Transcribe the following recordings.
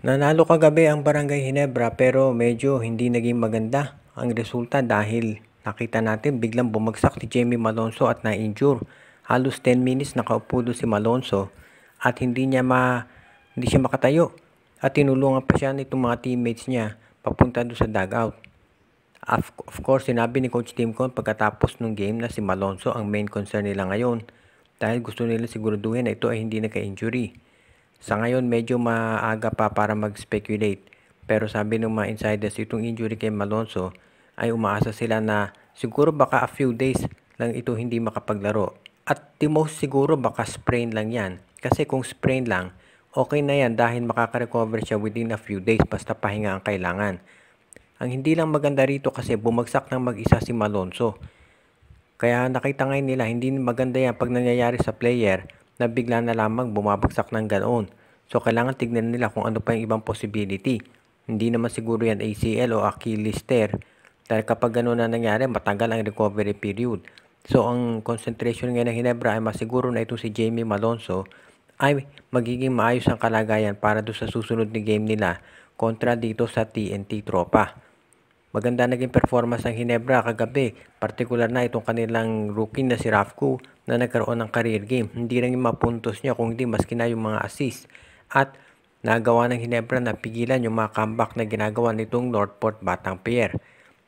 Nanalo kagabi ang Barangay Ginebra pero medyo hindi naging maganda ang resulta dahil nakita natin biglang bumagsak si Jamie Malonzo at na-injure. Halos 10 minutes nakaupo doon si Malonzo at hindi siya makatayo at tinulungan pa siya nitong mga teammates niya papunta doon sa dugout. Of course, sinabi ni Coach Timcon pagkatapos ng game na si Malonzo ang main concern nila ngayon dahil gusto nila siguraduhin na ito ay hindi nagka-injury. Sa ngayon, medyo maaga pa para mag-speculate. Pero sabi ng mga insiders, itong injury kay Malonzo ay umaasa sila na siguro baka a few days lang ito hindi makapaglaro. At the most siguro baka sprain lang yan. Kasi kung sprain lang, okay na yan dahil makaka-recover siya within a few days basta pahinga ang kailangan. Ang hindi lang maganda rito kasi bumagsak ng mag-isa si Malonzo. Kaya nakita ngayon nila, hindi maganda yan pag nangyayari sa player na bigla na lamang bumabagsak ng ganoon. So, kailangan tignan nila kung ano pa yung ibang possibility. Hindi naman siguro yan ACL o Achilles tear. Dahil kapag ganoon na nangyari, matagal ang recovery period. So, ang concentration ngayon ng Ginebra ay masiguro na ito si Jamie Malonzo ay magiging maayos ang kalagayan para doon sa susunod na game nila kontra dito sa TNT Tropa. Maganda naging performance ng Ginebra kagabi, partikular na itong kanilang rookie na si Rafco na nagkaroon ng career game. Hindi lang yung mapuntos niya kung hindi maski na yung mga assist. At nagawa ng Ginebra na pigilan yung mga comeback na ginagawa nitong Northport Batang Pier.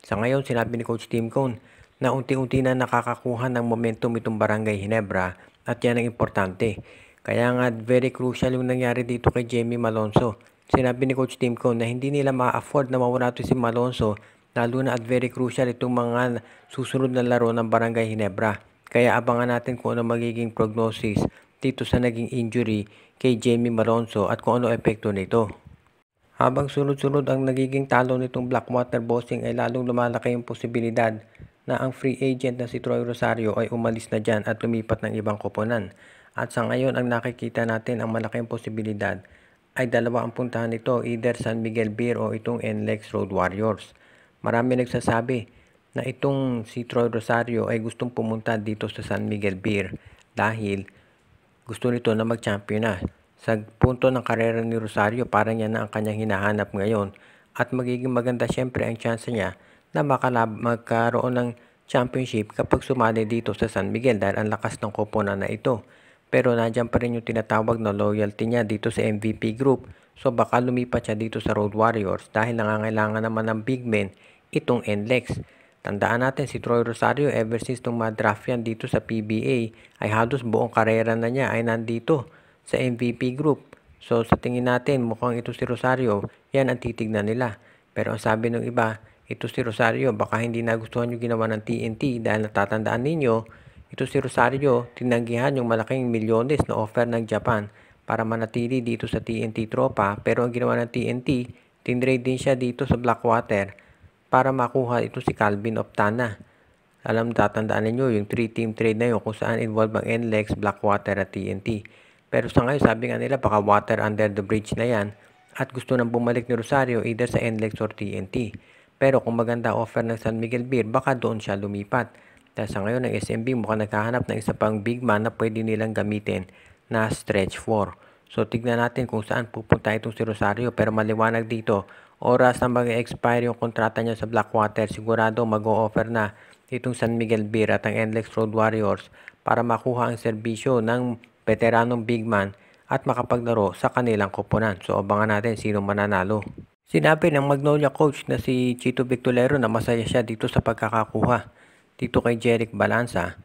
Sa ngayon, sinabi ni Coach Timcon na unti-unti na nakakakuha ng momentum itong Barangay Ginebra at yan ang importante. Kaya nga very crucial yung nangyari dito kay Jamie Malonzo. Sinabi ni Coach Timcon na hindi nila ma-afford na mawala ito si Malonzo lalo na at very crucial itong mga susunod na laro ng Barangay Ginebra. Kaya abangan natin kung ano magiging prognosis dito sa naging injury kay Jamie Malonzo at kung ano epekto nito. Habang sunod-sunod ang nagiging talo nitong Blackwater Bossing ay lalong lumalaki yung posibilidad na ang free agent na si Troy Rosario ay umalis na dyan at lumipat ng ibang koponan. At sa ngayon ang nakikita natin ang malaking posibilidad ay dalawa ang puntahan nito, either San Miguel Beer o itong NLEX Road Warriors. Marami nagsasabi na itong si Troy Rosario ay gustong pumunta dito sa San Miguel Beer dahil gusto nito na mag-champion na. Sa punto ng karera ni Rosario, parang yan na ang kanyang hinahanap ngayon at magiging maganda syempre ang chance niya na magkaroon ng championship kapag sumali dito sa San Miguel dahil ang lakas ng koponan na ito. Pero nandiyan pa rin yung tinatawag na loyalty niya dito sa MVP group. So baka lumipat siya dito sa Road Warriors dahil nangangailangan naman ng big men itong NLEX. Tandaan natin si Troy Rosario ever since nung ma-draft yan dito sa PBA ay halos buong karera na niya ay nandito sa MVP group. So sa tingin natin mukhang ito si Rosario, yan ang titignan nila. Pero ang sabi ng iba, ito si Rosario baka hindi nagustuhan yung ginawa ng TNT dahil natatandaan ninyo, ito si Rosario tinanggihan yung malaking milyones na offer ng Japan para manatili dito sa TNT Tropa, pero ang ginawa ng TNT, tinrade din siya dito sa Blackwater para makuha ito si Calvin Optana. Tatandaan ninyo yung 3-team trade na yun kung saan involved ang NLEX, Blackwater at TNT. Pero sa ngayon sabi nga nila baka water under the bridge na yan at gusto nang bumalik ni Rosario either sa NLEX or TNT. Pero kung maganda offer ng San Miguel Beer, baka doon siya lumipat. Dahil sa ngayon ng SMB mukhang naghahanap ng isa pang big man na pwede nilang gamitin na stretch 4. So tignan natin kung saan pupunta itong si Rosario, pero maliwanag dito, oras na mag-expire yung kontrata niya sa Blackwater, sigurado mag-o-offer na itong San Miguel Beer at ang NLEX Road Warriors para makuha ang serbisyo ng veteranong big man at makapaglaro sa kanilang koponan. So abangan natin sino mananalo. Sinabi ng Magnolia coach na si Chito Victolero na masaya siya dito sa pagkakakuha dito kay Jeric Balanza.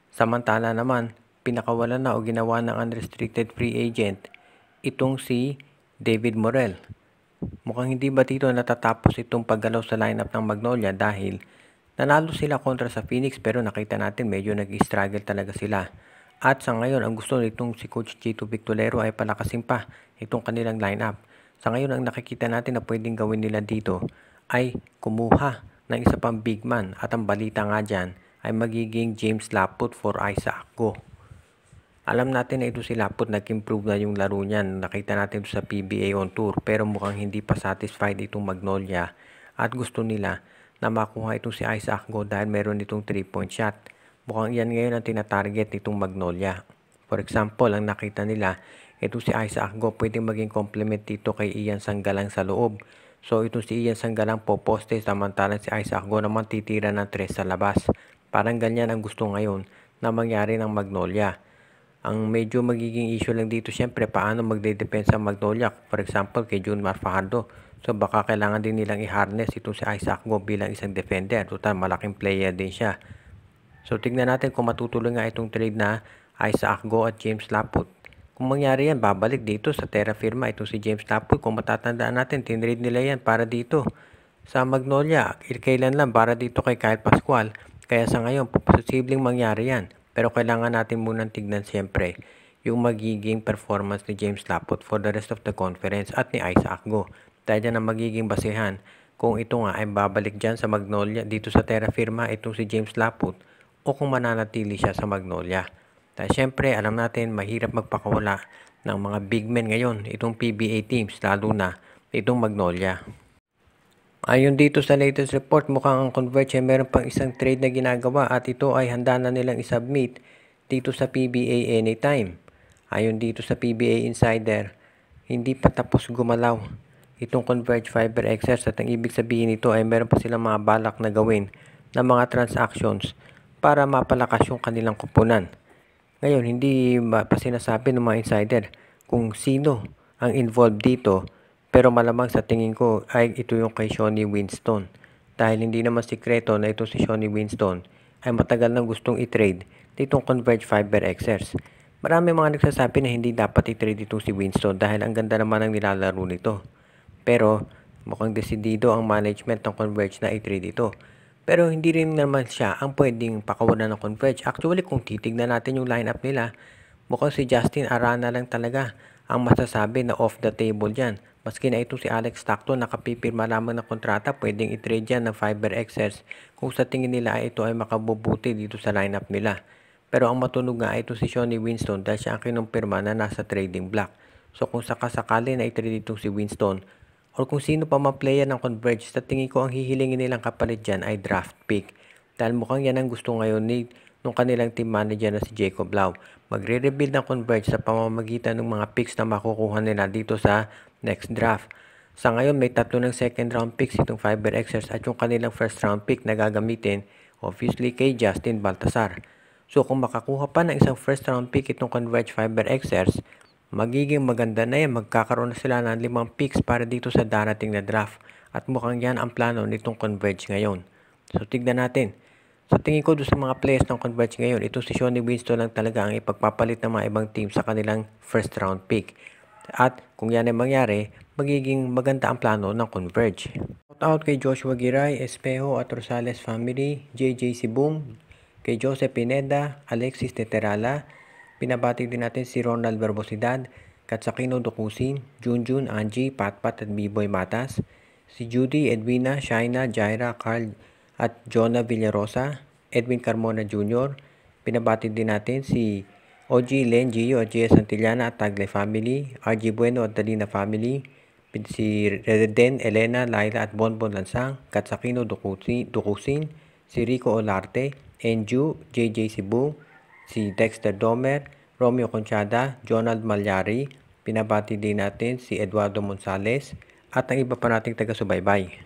Samantala naman, pinakawalan na o ginawa ng unrestricted free agent itong si David Morel. Mukhang hindi ba dito natatapos itong paggalaw sa lineup ng Magnolia dahil nanalo sila kontra sa Phoenix pero nakita natin medyo nag-struggle talaga sila. At sa ngayon, ang gusto nitong si Coach Chito Victolero ay palakasin pa itong kanilang lineup. Sa ngayon, ang nakikita natin na pwedeng gawin nila dito ay kumuha ng isa pang big man at ang balita nga dyan ay magiging James Laput for Isaac Go. Alam natin na ito si Laput nag-improve na yung laro niyan. Nakita natin ito sa PBA on tour pero mukhang hindi pa satisfied itong Magnolia at gusto nila na makuha itong si Isaac Go dahil meron itong 3-point shot. Mukhang yan ngayon ang tinatarget nitong Magnolia. For example, ang nakita nila, Ito si Isaac Go, pwedeng maging complement dito kay Ian Sanggalang sa loob. So ito si Ian Sanggalang poposte, samantalang si Isaac Go naman titira ng 3 sa labas. Parang ganyan ang gusto ngayon na mangyari ng Magnolia. Ang medyo magiging issue lang dito syempre paano magde-depensa ang Magnolia. For example kay Junmar Fajardo. So baka kailangan din nilang i-harness itong si Isaac Go bilang isang defender. Total malaking player din siya. So tignan natin kung matutuloy nga itong trade na Isaac Go at James Laput. Kung mangyari yan, babalik dito sa Terra Firma itong si James Laput. Kung matatandaan natin, tinrade nila yan para dito sa Magnolia. Kailan lang para dito kay Kyle Pascual. Kaya sa ngayon, posibleng mangyari yan. Pero kailangan natin munang tignan siyempre yung magiging performance ni James Laput for the rest of the conference at ni Isaac Go. Dahil dyan ang magiging basehan kung ito nga ay babalik dyan sa Magnolia dito sa Terra Firma itong si James Laput o kung mananatili siya sa Magnolia. Dahil syempre alam natin mahirap magpakawala ng mga big men ngayon itong PBA teams lalo na itong Magnolia. Ayon dito sa latest report, mukhang ang Converge ay meron pang isang trade na ginagawa at ito ay handa na nilang isubmit dito sa PBA anytime. Ayon dito sa PBA Insider, hindi pa tapos gumalaw itong Converge Fiber XRs at ang ibig sabihin nito ay meron pa silang mga balak na gawin na mga transactions para mapalakas yung kanilang kupunan. Ngayon, hindi pa sinasabi ng mga insider kung sino ang involved dito, pero malamang sa tingin ko ay ito yung kay Shawnee Winston. Dahil hindi naman sikreto na ito si Shawnee Winston ay matagal nang gustong i-trade ditong Converge Fiber XRs. Marami mga nagsasabi na hindi dapat i-trade itong si Winston dahil ang ganda naman ng nilalaro nito. Pero mukhang desidido ang management ng Converge na i-trade ito. Pero hindi rin naman siya ang pwedeng pakawalan ng Converge. Actually, kung titignan natin yung lineup nila, mukhang si Justin Arana lang talaga ang masasabi na off the table dyan. Maski na ito si Alex Stockton, nakapipirma lamang ng kontrata, pwedeng i-trade yan ng Fiber XRs kung sa tingin nila ay ito ay makabubuti dito sa lineup nila. Pero ang matunog nga ay ito si Shawnee Winston dahil siya ang kinumpirma na nasa trading block. So kung sakasakali na i-trade ito si Winston, or kung sino pa mga player ng Converge, sa tingin ko ang hihilingin nilang kapalit dyan ay draft pick. Dahil mukhang yan ang gusto ngayon nung kanilang team manager na si Jacob Lau. Magre-rebuild ng Converge sa pamamagitan ng mga picks na makukuha nila dito sa next draft. Sa ngayon may 3 ng second round picks itong Fiber XRs at yung kanilang first round pick na gagamitin obviously kay Justin Baltasar. So kung makakuha pa ng isang first round pick itong Converge Fiber XRs, magiging maganda na yan. Magkakaroon na sila ng 5 picks para dito sa darating na draft. At mukhang yan ang plano nitong Converge ngayon. So tignan natin. Sa tingin ko doon sa mga players ng Converge ngayon, ito si Shawnee Winston lang talaga ang ipagpapalit ng mga ibang team sa kanilang first round pick. At kung yan ay mangyari, magiging maganda ang plano ng Converge. Shout out kay Joshua Giray, Espejo at Rosales family, JJ Sibum, kay Joseph Pineda, Alexis Teterala. Pinabati din natin si Ronald Verbosidad, Katsakino Dokusin, Junjun, Angie, Patpat at B-Boy Matas, si Judy, Edwina, Shaina, Jaira, Carl at Jonah Villarosa, Edwin Carmona Jr. Pinabati din natin si OG, Len, Gio at Gia Santillana at Tagle family, RG Bueno at Dalina family, si Reden, Elena, Laila at Bonbon Lansang, Katsakino Dukusin, si Rico Olarte, Enju, JJ Cebu, si Dexter Domer, Romeo Conchada, Jonald Malyari. Pinabati din natin si Eduardo Monsales at ang iba pa nating taga-subaybay.